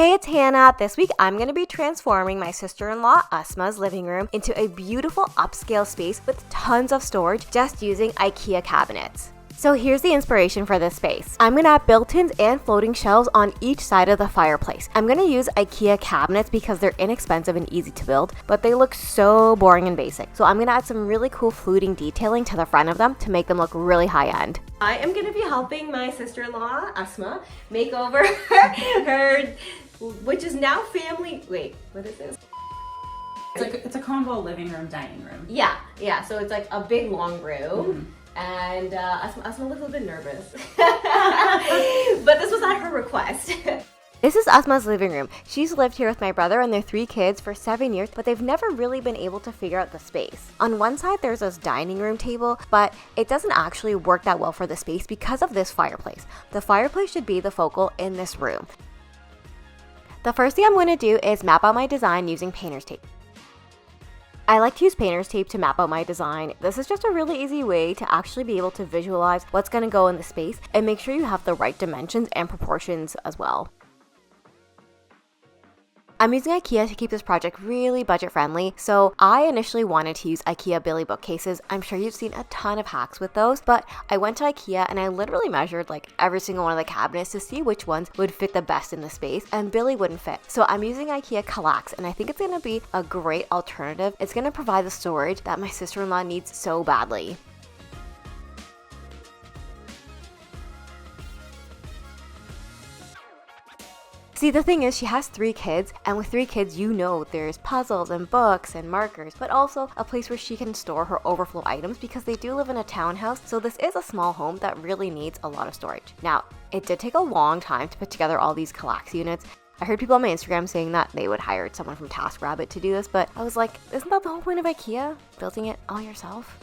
Hey, it's Hannah. This week I'm going to be transforming my sister-in-law Asma's living room into a beautiful upscale space with tons of storage just using IKEA cabinets. So here's the inspiration for this space. I'm going to have built-ins and floating shelves on each side of the fireplace. I'm going to use IKEA cabinets because they're inexpensive and easy to build, but they look so boring and basic. So I'm going to add some really cool fluting detailing to the front of them to make them look really high-end. I am going to be helping my sister-in-law Asma make over her, which is now family, wait, what is this? It's a combo living room, dining room. Yeah, so it's like a big long room. And Asma looks a little bit nervous. But this was at her request. This is Asma's living room. She's lived here with my brother and their 3 kids for 7 years, but they've never really been able to figure out the space. On one side, there's this dining room table, but it doesn't actually work that well for the space because of this fireplace. The fireplace should be the focal in this room. The first thing I'm going to do is map out my design using painter's tape. I like to use painter's tape to map out my design. This is just a really easy way to actually be able to visualize what's going to go in the space and make sure you have the right dimensions and proportions as well. I'm using IKEA to keep this project really budget friendly, so I initially wanted to use IKEA Billy bookcases. I'm sure you've seen a ton of hacks with those, but I went to IKEA and I literally measured like every single one of the cabinets to see which ones would fit the best in the space, and Billy wouldn't fit. So I'm using IKEA KALLAX, and I think it's going to be a great alternative. It's going to provide the storage that my sister-in-law needs so badly. See, the thing is, she has 3 kids, and with 3 kids, you know there's puzzles and books and markers, but also a place where she can store her overflow items because they do live in a townhouse, so this is a small home that really needs a lot of storage. Now, it did take a long time to put together all these KALLAX units. I heard people on my Instagram saying that they would hire someone from TaskRabbit to do this, but I was like, isn't that the whole point of IKEA? Building it all yourself?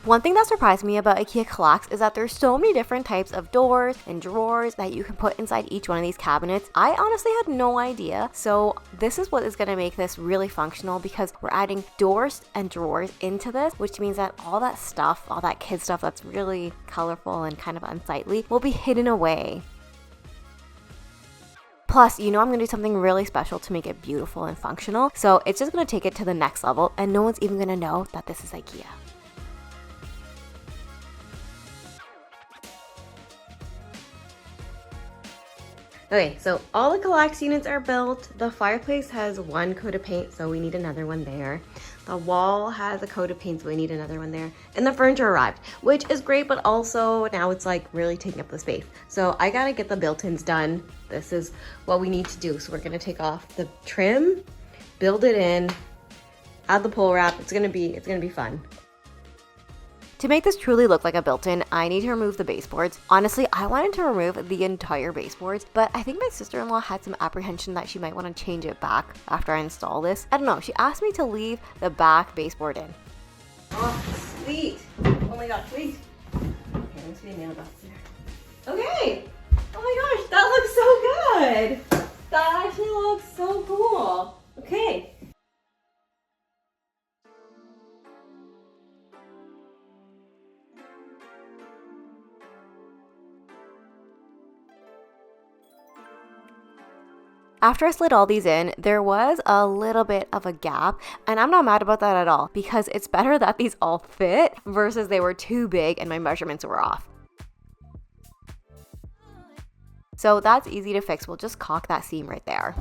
One thing that surprised me about IKEA KALLAX is that there's so many different types of doors and drawers that you can put inside each one of these cabinets. I honestly had no idea. So this is what is going to make this really functional, because we're adding doors and drawers into this, which means that all that stuff, all that kid stuff that's really colorful and kind of unsightly, will be hidden away. Plus, you know I'm going to do something really special to make it beautiful and functional. So it's just going to take it to the next level, and no one's even going to know that this is IKEA. Okay, so all the KALLAX units are built. The fireplace has 1 coat of paint, so we need another one there. The wall has a coat of paint, so we need another one there. And the furniture arrived, which is great, but also now it's like really taking up the space. So I gotta get the built-ins done. This is what we need to do. So we're gonna take off the trim, build it in, add the pole wrap. It's gonna be fun. To make this truly look like a built-in, I need to remove the baseboards. Honestly, I wanted to remove the entire baseboards, but I think my sister-in-law had some apprehension that she might want to change it back after I install this. I don't know, she asked me to leave the back baseboard in. Oh, sweet. Oh my god, sweet. Okay, let's see a mailbox there. Okay! Oh my gosh, that looks so good! That actually looks so cool. Okay. After I slid all these in, there was a little bit of a gap, and I'm not mad about that at all, because it's better that these all fit versus they were too big and my measurements were off. So that's easy to fix. We'll just caulk that seam right there.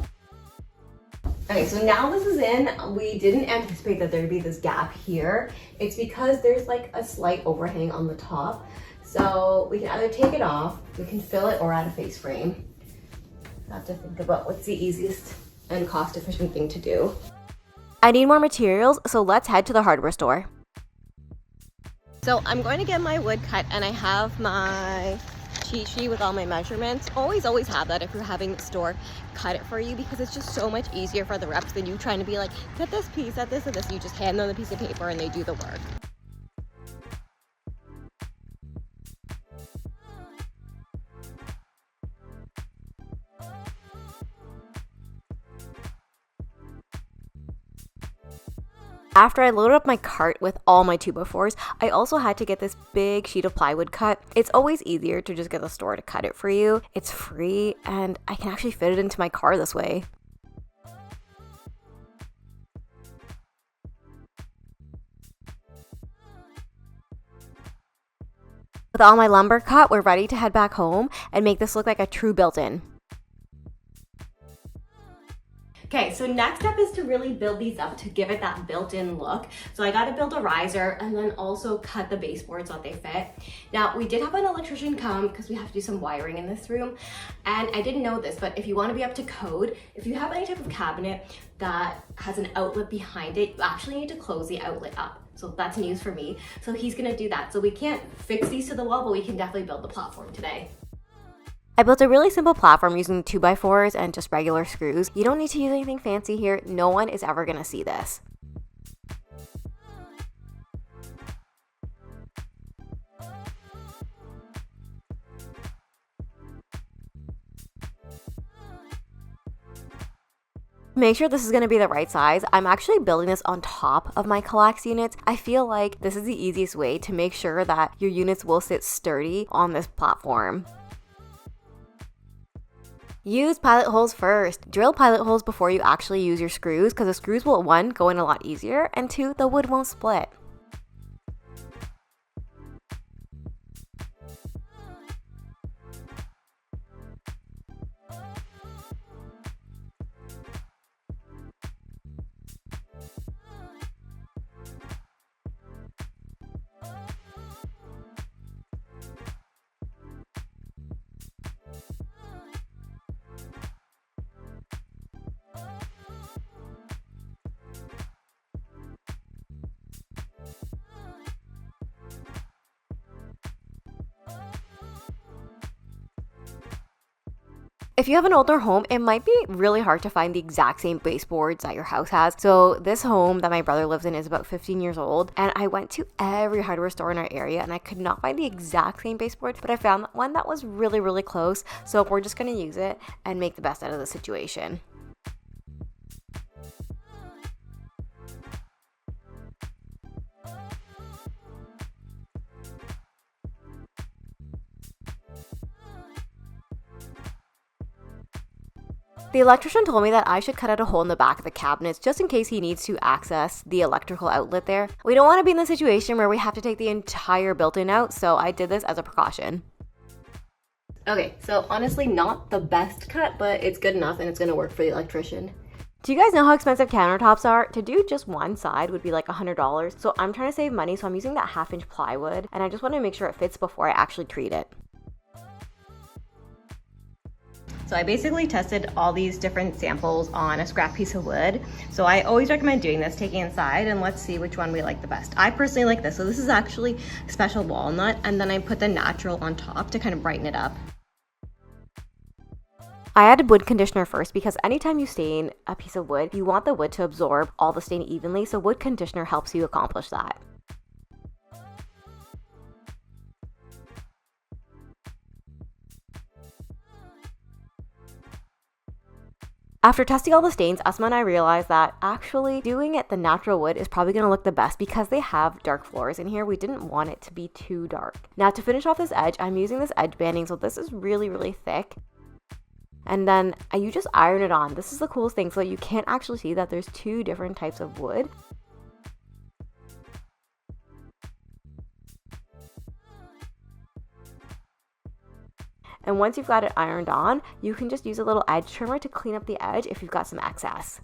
Okay, so now this is in. We didn't anticipate that there'd be this gap here. It's because there's like a slight overhang on the top. So we can either take it off, we can fill it, or add a face frame. I have to think about what's the easiest and cost-efficient thing to do. I need more materials, so let's head to the hardware store. So I'm going to get my wood cut, and I have my cheat sheet with all my measurements. Always have that if you're having the store cut it for you, because it's just so much easier for the reps than you trying to be like, cut this piece, at this, and this. You just hand them the piece of paper and they do the work. After I loaded up my cart with all my 2x4s, I also had to get this big sheet of plywood cut. It's always easier to just get the store to cut it for you. It's free and I can actually fit it into my car this way. With all my lumber cut, we're ready to head back home and make this look like a true built-in. Okay, so next step is to really build these up to give it that built-in look. So I got to build a riser and then also cut the baseboards so that they fit. Now, we did have an electrician come because we have to do some wiring in this room. And I didn't know this, but if you want to be up to code, if you have any type of cabinet that has an outlet behind it, you actually need to close the outlet up. So that's news for me. So he's gonna do that. So we can't fix these to the wall, but we can definitely build the platform today. I built a really simple platform using 2x4s and just regular screws. You don't need to use anything fancy here. No one is ever gonna see this. Make sure this is going to be the right size. I'm actually building this on top of my Kallax units. I feel like this is the easiest way to make sure that your units will sit sturdy on this platform. Use pilot holes first. Drill pilot holes before you actually use your screws because the screws will, 1, go in a lot easier, and 2, the wood won't split. If you have an older home, it might be really hard to find the exact same baseboards that your house has. So this home that my brother lives in is about 15 years old, and I went to every hardware store in our area and I could not find the exact same baseboard, but I found one that was really, really close. So we're just gonna use it and make the best out of the situation. The electrician told me that I should cut out a hole in the back of the cabinets just in case he needs to access the electrical outlet there. We don't want to be in the situation where we have to take the entire built-in out, so I did this as a precaution. Okay, so honestly not the best cut, but it's good enough and it's going to work for the electrician. Do you guys know how expensive countertops are? To do just one side would be like $100, so I'm trying to save money, so I'm using that 1/2-inch plywood, and I just want to make sure it fits before I actually treat it. So I basically tested all these different samples on a scrap piece of wood. So I always recommend doing this, taking it inside, and let's see which one we like the best. I personally like this. So this is actually special walnut, and then I put the natural on top to kind of brighten it up. I added wood conditioner first because anytime you stain a piece of wood, you want the wood to absorb all the stain evenly, so wood conditioner helps you accomplish that. After testing all the stains, Asma and I realized that actually doing it the natural wood is probably going to look the best because they have dark floors in here. We didn't want it to be too dark. Now to finish off this edge, I'm using this edge banding, so this is really, really thick. And then you just iron it on. This is the coolest thing, so you can't actually see that there's 2 different types of wood. And once you've got it ironed on, you can just use a little edge trimmer to clean up the edge if you've got some excess.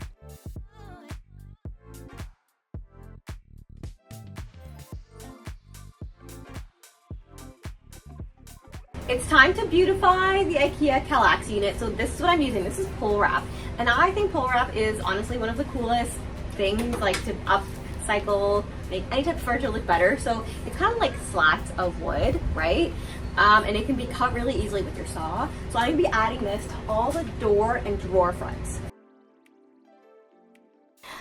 It's time to beautify the IKEA KALLAX unit. So this is what I'm using. This is pole wrap. And I think pole wrap is honestly one of the coolest things, like to upcycle, make any type of furniture look better. So it's kind of like slats of wood, right? And it can be cut really easily with your saw. So I'm gonna be adding this to all the door and drawer fronts.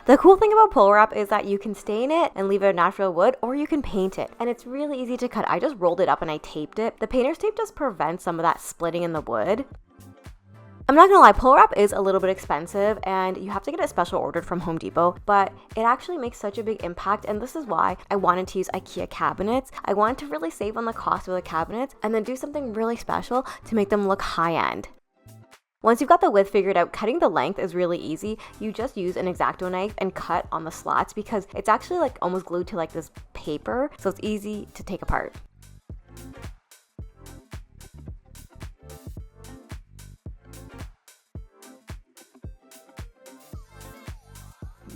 The cool thing about pole wrap is that you can stain it and leave it a natural wood, or you can paint it. And it's really easy to cut. I just rolled it up and I taped it. The painter's tape does prevent some of that splitting in the wood. I'm not gonna lie, pull wrap is a little bit expensive and you have to get it special ordered from Home Depot, but it actually makes such a big impact, and this is why I wanted to use IKEA cabinets. I wanted to really save on the cost of the cabinets and then do something really special to make them look high-end. Once you've got the width figured out, cutting the length is really easy. You just use an X-Acto knife and cut on the slats because it's actually like almost glued to like this paper, so it's easy to take apart.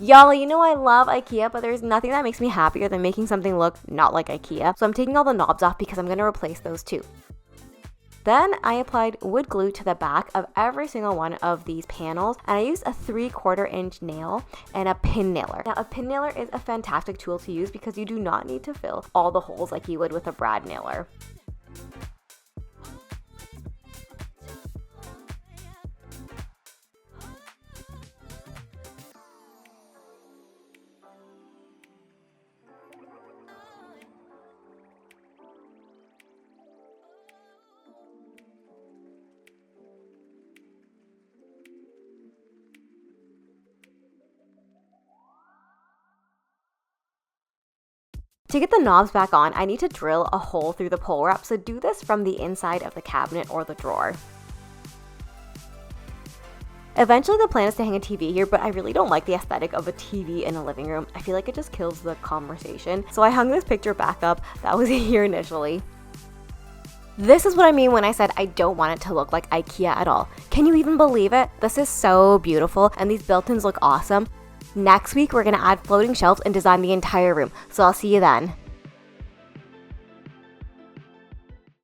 Y'all, you know I love IKEA, but there's nothing that makes me happier than making something look not like IKEA. So I'm taking all the knobs off because I'm going to replace those too. Then I applied wood glue to the back of every single one of these panels, and I used a 3/4 inch nail and a pin nailer. Now a pin nailer is a fantastic tool to use because you do not need to fill all the holes like you would with a brad nailer. To get the knobs back on, I need to drill a hole through the pull wrap, so do this from the inside of the cabinet or the drawer. Eventually the plan is to hang a TV here, but I really don't like the aesthetic of a TV in a living room. I feel like it just kills the conversation. So I hung this picture back up that was here initially. This is what I mean when I said I don't want it to look like IKEA at all. Can you even believe it? This is so beautiful and these built-ins look awesome. Next week, we're going to add floating shelves and design the entire room, so I'll see you then.